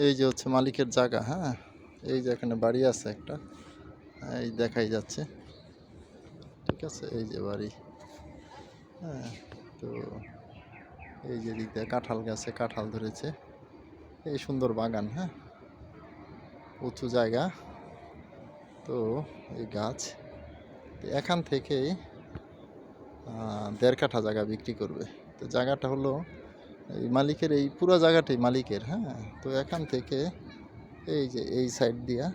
এই যে হচ্ছে মালিকের জায়গা। হ্যাঁ, এই যে এখানে বাড়ি আছে একটা, এই দেখাই যাচ্ছে। ঠিক আছে, এই যে বাড়ি। হ্যাঁ, তো এই যে দিক দিয়ে কাঁঠাল গাছে কাঁঠাল ধরেছে। এই সুন্দর বাগান। হ্যাঁ, উঁচু জায়গা। তো এই গাছ এখান থেকেই 1.5 কাঠা জায়গা বিক্রি করবে। তো জায়গাটা হলো এই মালিকের, এই পুরো জায়গাটাই মালিকের। হ্যাঁ, তো এখান থেকে এই যে এই সাইড দিয়া,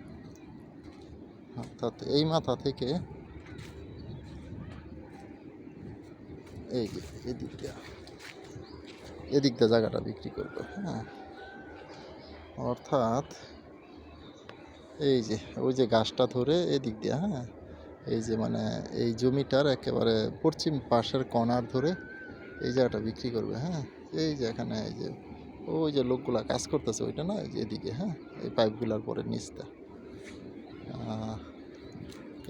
অর্থাৎ এই মাথা থেকে এই যে এদিক দিয়ে জায়গাটা বিক্রি করবে। হ্যাঁ, অর্থাৎ এই যে ওই যে গাছটা ধরে এদিক দিয়ে, হ্যাঁ, এই যে মানে এই জমিটার একেবারে পশ্চিম পাশের কর্নার ধরে এই জায়গাটা বিক্রি করবে। হ্যাঁ, এই যে এখানে এই যে ওই যে লোকগুলা কাজ করতেছে ওইটা না, এই যে এদিকে। হ্যাঁ, এই পাইপগুলার পরে নিচটা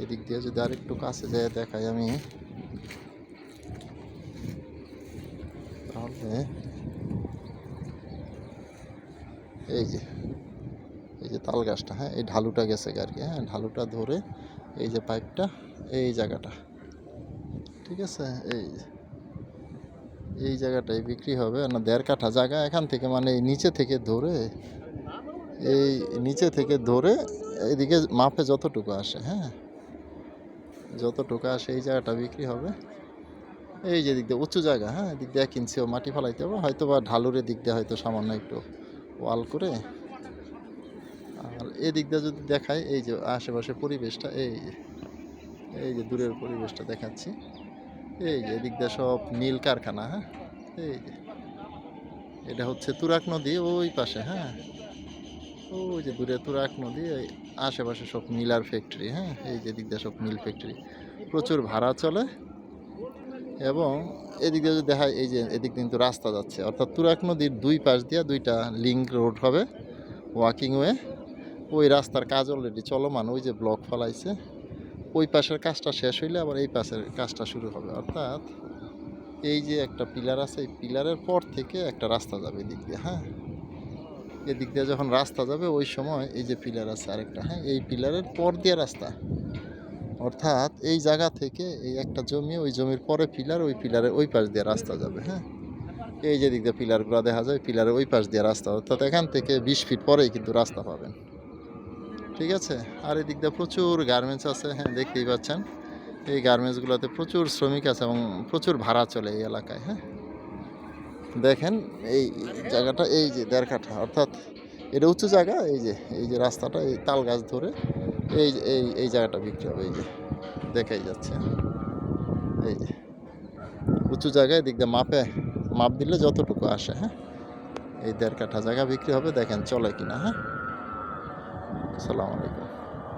এদিক দিয়ে যদি আরেকটু কাছে যায় দেখাই আমি, তাহলে এই যে এই যে তাল গাছটা, হ্যাঁ, এই ঢালুটা গেছে আর কি। হ্যাঁ, ঢালুটা ধরে এই যে পাইপটা, এই জায়গাটা। ঠিক আছে, এই জায়গাটাই বিক্রি হবে না। 1.5 কাঠা জায়গা এখান থেকে, মানে এই নিচে থেকে ধরে, এই নিচে থেকে ধরে এইদিকে মাপে যতটুকু আসে, হ্যাঁ, যতটুকু আসে এই জায়গাটা বিক্রি হবে। এই যে দিক দিয়ে উঁচু জায়গা। হ্যাঁ, দিক দিয়ে 1 ইঞ্চিও মাটি ফেলাইতে হবে, হয়তো বা ঢালুরের দিক দিয়ে হয়তো সামান্য একটু ওয়াল করে। আর এদিক দিয়ে যদি দেখাই, এই যে আশেপাশে পরিবেশটা, এই যে দূরের পরিবেশটা দেখাচ্ছি। এই যে এদিক দিয়ে সব নীল কারখানা। হ্যাঁ, এই যে এটা হচ্ছে তুরাগ নদী ওই পাশে। হ্যাঁ, ওই যে দূরে তুরাগ নদী, এই আশেপাশে সব মিলার ফ্যাক্টরি। হ্যাঁ, এই যে দিক দিয়ে সব মিল ফ্যাক্টরি, প্রচুর ভাড়া চলে। এবং এদিক দিয়ে যদি দেখায়, এই যে এদিক কিন্তু রাস্তা যাচ্ছে, অর্থাৎ তুরাগ নদীর 2 পাশ দিয়ে 2টা লিঙ্ক রোড হবে, ওয়াকিং ওয়ে। ওই রাস্তার কাজ অলরেডি চলমান, ওই যে ব্লক ফলাইছে। ওই পাশের কাজটা শেষ হইলে আবার এই পাশের কাজটা শুরু হবে। অর্থাৎ এই যে একটা পিলার আছে, এই পিলারের পর থেকে একটা রাস্তা যাবে এদিক দিয়ে। হ্যাঁ, এদিক দিয়ে যখন রাস্তা যাবে ওই সময় এই যে পিলার আছে আরেকটা, হ্যাঁ, এই পিলারের পর দিয়ে রাস্তা। অর্থাৎ এই জায়গা থেকে এই একটা জমি, ওই জমির পরে পিলার, ওই পিলারের ওই পাশ দিয়ে রাস্তা যাবে। হ্যাঁ, এই যে দিক দিয়ে পিলারগুলো দেখা যায়, পিলারের ওই পাশ দিয়ে রাস্তা। অর্থাৎ এখান থেকে 20 ফিট পরেই কিন্তু রাস্তা পাবেন। ঠিক আছে, আর এদিক দিয়ে প্রচুর গার্মেন্টস আছে। হ্যাঁ, দেখতেই পাচ্ছেন এই গার্মেন্টসগুলোতে প্রচুর শ্রমিক আছে এবং প্রচুর ভাড়া চলে এই এলাকায়। হ্যাঁ, দেখেন এই জায়গাটা, এই যে 1.5 কাঠা, অর্থাৎ এটা উঁচু জায়গা। এই যে রাস্তাটা, এই তাল গাছ ধরে এই যে এই জায়গাটা বিক্রি হবে। এই যে দেখাই যাচ্ছে, এই যে উঁচু জায়গায় দিক দিয়ে মাপ দিলে যতটুকু আসে। হ্যাঁ, এই 1.5 কাঠা জায়গা বিক্রি হবে, দেখেন চলে কিনা। হ্যাঁ, আসসালামু আলাইকুম।